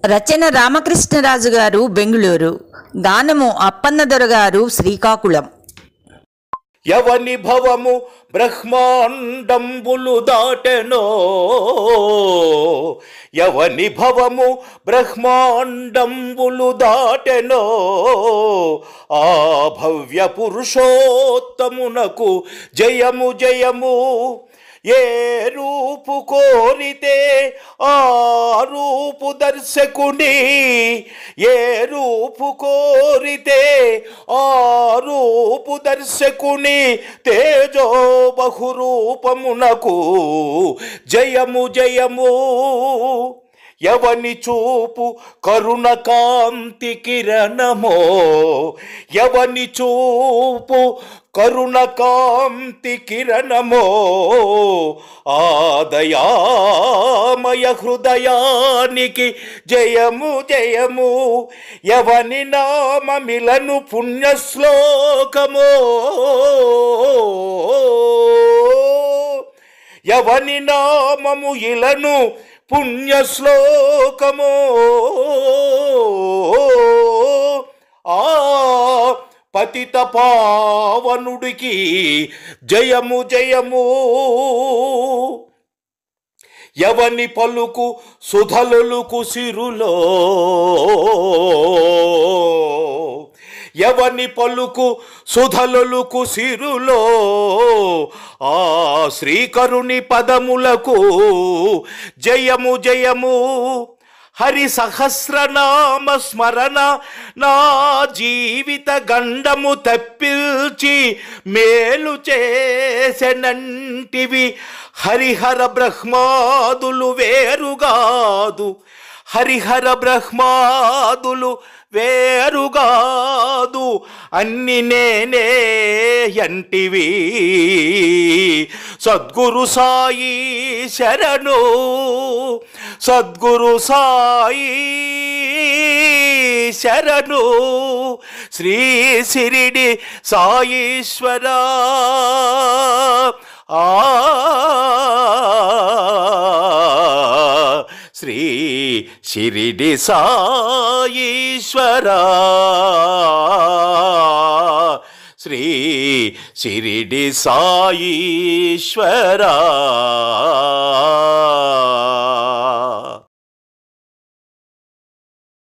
రచన రామకృష్ణరాజు గారు, బెంగుళూరు. గానము అప్పన్నదొర గారు, శ్రీకాకుళం. ఎవని భవము బ్రహ్మాండంబులు దాటెనో, ఎవని భవము బ్రహ్మాండంబులు దాటెనో, ఆ భవ్య పురుషోత్తమునకు జయము జయము. ఏ రూపు కోరితే ఆ రూపు దర్శకుని, ఏ రూపు కోరితే ఆ రూపు దర్శకుని తేజో బహురూపమునకు జయము జయము. ఎవని చూపు కరుణ కాంతి కిరణమో, ఎవని చూపు కరుణ కాంతి కిరణమో, ఆ దయామయ హృదయానికి జయము జయము. ఎవని నామమిలను పుణ్యశ్లోకమో, ఎవని నామము ఇలను పుణ్యశ్లోకమో, ఆ పతిత పావనుడికి జయము జయము. ఎవని పలుకు సుధలుకు సిరులో, ఎవని పలుకు సుధలుకు సిరులో, ఆ శ్రీకరుని పదములకు జయము జయము. హరి సహస్రనామ స్మరణ నా జీవిత గండము తప్పిల్చి మేలు చేసెనంటివి. హరిహర బ్రహ్మాదులు వేరుగాదు, హరిహర బ్రహ్మాదులు వేరుగాదు, అన్ని నేనే యంటివి. సద్గురు సాయి శరణు, సద్గురు సాయి శరణు. శ్రీ శిరిడి సాయీశ్వరా, శ్రీ శిరిడి సాయీశ్వరా, శ్రీ శిరిడి సాయీశ్వరా.